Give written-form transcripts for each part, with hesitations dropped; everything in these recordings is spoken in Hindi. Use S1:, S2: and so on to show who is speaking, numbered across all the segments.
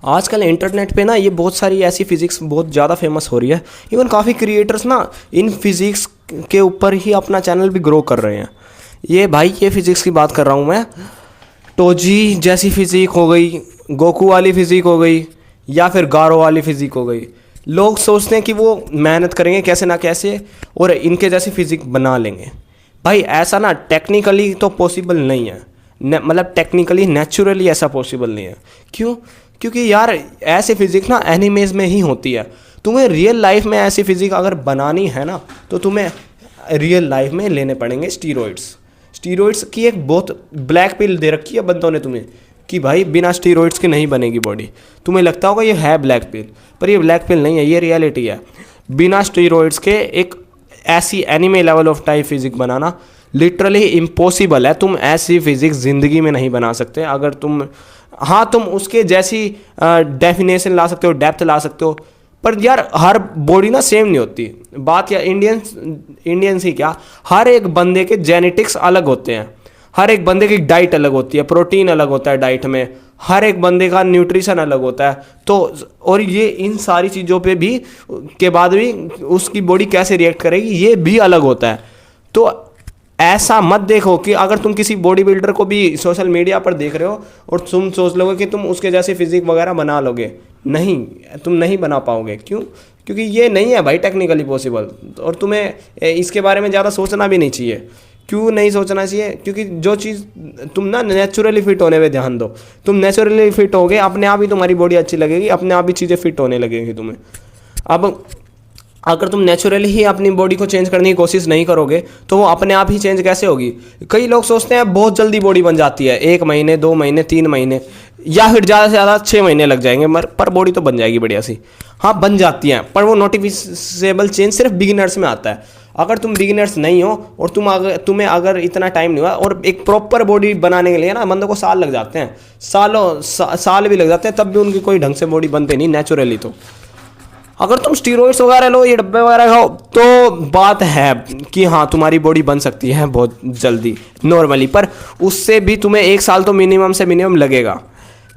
S1: आजकल इंटरनेट पे ना ये बहुत सारी ऐसी फिज़िक्स बहुत ज़्यादा फेमस हो रही है। इवन काफ़ी क्रिएटर्स ना इन फिज़िक्स के ऊपर ही अपना चैनल भी ग्रो कर रहे हैं। ये भाई ये फिज़िक्स की बात कर रहा हूँ मैं। टोजी जैसी फिज़िक हो गई, गोकू वाली फिज़िक हो गई, या फिर गारो वाली फिज़िक हो गई। लोग सोचते हैं कि वो मेहनत करेंगे कैसे ना कैसे और इनके जैसी फिज़िक बना लेंगे। भाई ऐसा ना टेक्निकली तो पॉसिबल नहीं है, मतलब टेक्निकली नेचुरली ऐसा पॉसिबल नहीं है। क्यों? क्योंकि यार ऐसी फिज़िक्स ना एनिमेज में ही होती है। तुम्हें रियल लाइफ में ऐसी फिज़िक अगर बनानी है ना तो तुम्हें रियल लाइफ में लेने पड़ेंगे स्टीरॉइड्स। स्टीरॉइड्स की एक बहुत ब्लैक पिल दे रखी है बंदों ने तुम्हें कि भाई बिना स्टीरॉइड्स के नहीं बनेगी बॉडी। तुम्हें लगता होगा ये है ब्लैक पिल, पर ये ब्लैक पिल नहीं है, ये रियलिटी है। बिना स्टीरॉइड्स के एक ऐसी anime level of type physics banana literally impossible है। तुम ऐसी फिज़िक्स ज़िंदगी में नहीं बना सकते। अगर तुम तुम उसके जैसी डेफिनेशन ला सकते हो, डेप्थ ला सकते हो, पर यार हर बॉडी ना सेम नहीं होती। बात या इंडियंस ही क्या, हर एक बंदे के जेनेटिक्स अलग होते हैं। हर एक बंदे की डाइट अलग होती है, प्रोटीन अलग होता है डाइट में, हर एक बंदे का न्यूट्रिशन अलग होता है। तो और ये इन सारी चीज़ों पे भी के बाद भी उसकी बॉडी कैसे रिएक्ट करेगी ये भी अलग होता है। तो ऐसा मत देखो कि अगर तुम किसी बॉडी बिल्डर को भी सोशल मीडिया पर देख रहे हो और तुम सोच लोगे कि तुम उसके जैसे फिजिक वगैरह बना लोगे। नहीं, तुम नहीं बना पाओगे। क्यों? क्योंकि ये नहीं है भाई टेक्निकली पॉसिबल। और तुम्हें इसके बारे में ज़्यादा सोचना भी नहीं चाहिए। क्यों नहीं सोचना चाहिए? क्योंकि जो चीज़ तुम ना नेचुरली फिट होने पे ध्यान दो। तुम नेचुरली फिट होगे, अपने आप ही तुम्हारी बॉडी अच्छी लगेगी, अपने आप ही चीज़ें फिट होने लगेंगी तुम्हें। अब अगर तुम नेचुरली ही अपनी बॉडी को चेंज करने की कोशिश नहीं करोगे तो वो अपने आप ही चेंज कैसे होगी? कई लोग सोचते हैं बहुत जल्दी बॉडी बन जाती है, 1 महीने 2 महीने 3 महीने या फिर ज़्यादा से ज़्यादा 6 महीने लग जाएंगे, पर बॉडी तो बन जाएगी बढ़िया सी। हाँ बन जाती हैं, पर वो नोटिफिकेबल चेंज सिर्फ बिगिनर्स में आता है। अगर तुम बिगिनर्स नहीं हो और तुम्हें अगर इतना टाइम नहीं हुआ, और एक प्रॉपर बॉडी बनाने के लिए ना बंदों को साल लग जाते हैं, साल भी लग जाते हैं, तब भी उनकी कोई ढंग से बॉडी बनती नहीं नेचुरली। तो अगर तुम स्टीरॉइड्स वगैरह लो, ये डब्बे वगैरह खाओ, तो बात है कि हाँ तुम्हारी बॉडी बन सकती है बहुत जल्दी नॉर्मली, पर उससे भी तुम्हें 1 साल तो मिनिमम से मिनिमम लगेगा।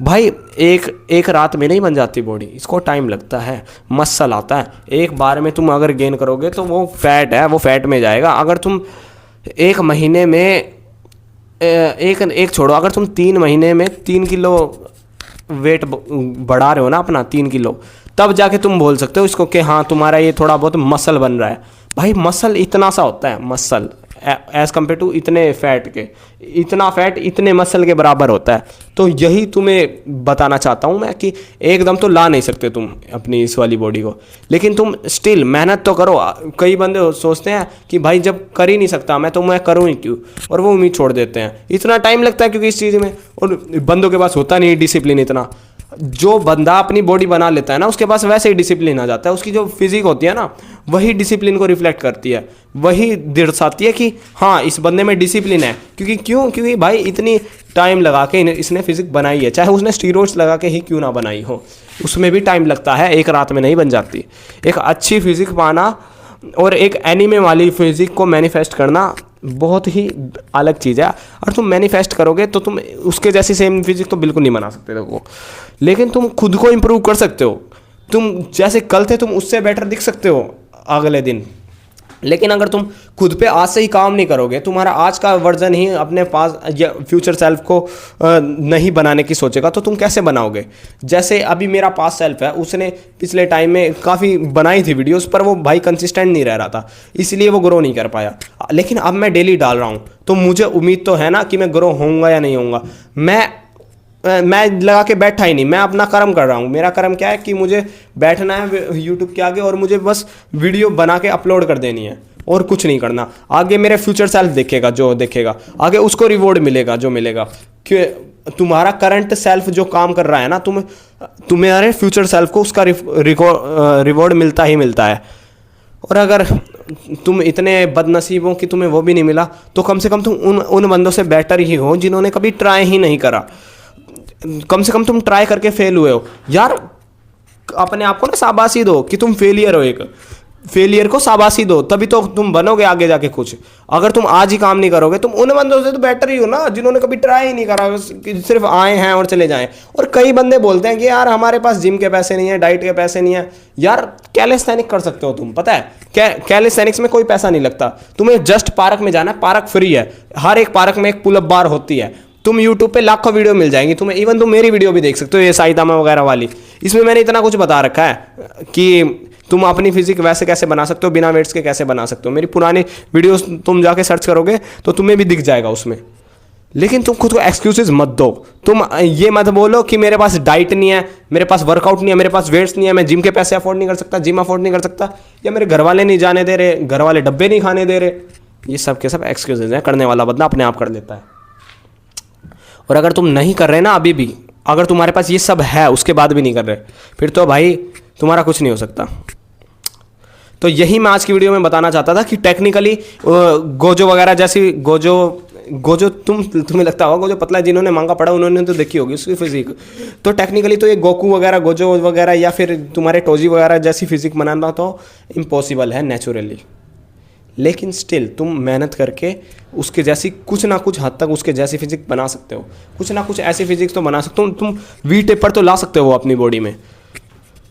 S1: भाई एक रात में नहीं बन जाती बॉडी, इसको टाइम लगता है। मसल आता है, एक बार में तुम अगर गेन करोगे तो वो फैट है, वो फैट में जाएगा। अगर तुम 1 महीने में एक छोड़ो, अगर तुम 3 महीने में 3 किलो वेट बढ़ा रहे हो ना अपना 3 किलो, तब जाके तुम बोल सकते हो इसको कि हाँ तुम्हारा ये थोड़ा बहुत मसल बन रहा है। भाई मसल इतना सा होता है, मसल एज कम्पेयर टू इतने फैट के, इतना फैट इतने मसल के बराबर होता है। तो यही तुम्हें बताना चाहता हूँ मैं कि एकदम तो ला नहीं सकते तुम अपनी इस वाली बॉडी को, लेकिन तुम स्टिल मेहनत तो करो। कई बंदे सोचते हैं कि भाई जब कर ही नहीं सकता मैं करूँ ही क्यों, और वो उम्मीद छोड़ देते हैं। इतना टाइम लगता है क्योंकि इस चीज़ में, और बंदों के पास होता नहीं डिसिप्लिन इतना। जो बंदा अपनी बॉडी बना लेता है ना उसके पास वैसे ही डिसिप्लिन आ जाता है। उसकी जो फिजिक होती है ना वही डिसिप्लिन को रिफ्लेक्ट करती है, वही दर्शाती है कि हाँ इस बंदे में डिसिप्लिन है। क्योंकि भाई इतनी टाइम लगा के इसने फिजिक बनाई है, चाहे उसने स्टीरॉइड्स लगा के ही क्यों ना बनाई हो, उसमें भी टाइम लगता है, एक रात में नहीं बन जाती। एक अच्छी फिजिक पाना और एक एनीमे वाली फिजिक को मैनिफेस्ट करना बहुत ही अलग चीज़ है। और तुम मैनिफेस्ट करोगे तो तुम उसके जैसी सेम फिजिक तो बिल्कुल नहीं बना सकते देखो, लेकिन तुम खुद को इम्प्रूव कर सकते हो। तुम जैसे कल थे तुम उससे बेटर दिख सकते हो अगले दिन। लेकिन अगर तुम खुद पे आज से ही काम नहीं करोगे, तुम्हारा आज का वर्जन ही अपने पास या फ्यूचर सेल्फ को नहीं बनाने की सोचेगा, तो तुम कैसे बनाओगे? जैसे अभी मेरा पास्ट सेल्फ है, उसने पिछले टाइम में काफ़ी बनाई थी वीडियोस, पर वो भाई कंसिस्टेंट नहीं रह रहा था, इसलिए वो ग्रो नहीं कर पाया। लेकिन अब मैं डेली डाल रहा हूँ, तो मुझे उम्मीद तो है ना कि मैं ग्रो होऊंगा या नहीं होऊंगा। मैं लगा के बैठा ही नहीं, मैं अपना कर्म कर रहा हूँ। मेरा कर्म क्या है कि मुझे बैठना है यूट्यूब के आगे और मुझे बस वीडियो बना के अपलोड कर देनी है और कुछ नहीं करना। आगे मेरे फ्यूचर सेल्फ देखेगा, जो देखेगा आगे उसको रिवॉर्ड मिलेगा जो मिलेगा। कि तुम्हारा करंट सेल्फ जो काम कर रहा है ना, तुम्हारे फ्यूचर सेल्फ को उसका रिवॉर्ड मिलता ही मिलता है। और अगर तुम इतने बदनसीब हो कि तुम्हें वो भी नहीं मिला, तो कम से कम तुम उन बंदों से बेटर ही हो जिन्होंने कभी ट्राई ही नहीं करा। कम से कम तुम ट्राई करके फेल हुए हो यार, अपने आप को ना शाबाशी दो कि तुम फेलियर हो। एक फेलियर को शाबाशी दो, तभी तो तुम बनोगे आगे जाके कुछ। अगर तुम आज ही काम नहीं करोगे, तुम उन बंदों से तो बेटर ही हो ना जिन्होंने कभी ट्राई ही नहीं करा, सिर्फ आए हैं और चले जाएं। और कई बंदे बोलते हैं कि यार हमारे पास जिम के पैसे नहीं है, डाइट के पैसे नहीं है। यार कैलिस्थेनिक कर सकते हो तुम, पता है कैलिस्थेनिक्स में कोई पैसा नहीं लगता, तुम्हें जस्ट पार्क में जाना है, पार्क फ्री है, हर एक पार्क में एक पुल अप बार होती है। तुम यूट्यूब पे लाखों वीडियो मिल जाएंगी तुम्हें, इवन तुम मेरी वीडियो भी देख सकते हो, ये साइतामा वगैरह वाली, इसमें मैंने इतना कुछ बता रखा है कि तुम अपनी फिजिक वैसे कैसे बना सकते हो, बिना वेट्स के कैसे बना सकते हो। मेरी पुरानी वीडियोस तुम जाके सर्च करोगे तो तुम्हें भी दिख जाएगा उसमें। लेकिन तुम खुद को एक्सक्यूजेज मत दो, तुम ये मत बोलो कि मेरे पास डाइट नहीं है, मेरे पास वर्कआउट नहीं है, मेरे पास वेट्स नहीं है, मैं जिम के पैसे अफोर्ड नहीं कर सकता, जिम अफोर्ड नहीं कर सकता, या मेरे घर वाले नहीं जाने दे रहे, घर वाले डब्बे नहीं खाने दे रहे। ये सब के सब एक्सक्यूजेज हैं, करने वाला बंदा अपने आप कर लेता है। और अगर तुम नहीं कर रहे ना अभी भी, अगर तुम्हारे पास ये सब है उसके बाद भी नहीं कर रहे, फिर तो भाई तुम्हारा कुछ नहीं हो सकता। तो यही मैं आज की वीडियो में बताना चाहता था कि टेक्निकली गोजो वगैरह जैसी गोजो तुम्हें लगता होगा गोजो पतला है, जिन्होंने मांगा पढ़ा उन्होंने तो देखी होगी उसकी फिजिक। तो टेक्निकली तो ये गोकू वगैरह, गोजो वगैरह, या फिर तुम्हारे टोजी वगैरह जैसी फिजिक बनाना तो इम्पॉसिबल है नेचुरली। लेकिन स्टिल तुम मेहनत करके उसके जैसी कुछ ना कुछ हद तक उसके जैसी फिजिक बना सकते हो, कुछ ना कुछ ऐसी फिजिक्स तो बना सकते हो। तुम वी टेपर तो ला सकते हो वो अपनी बॉडी में,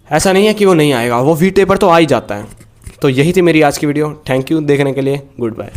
S1: ऐसा नहीं है कि वो नहीं आएगा, वो वी टेपर तो आ ही जाता है। तो यही थी मेरी आज की वीडियो, थैंक यू देखने के लिए, गुड बाय।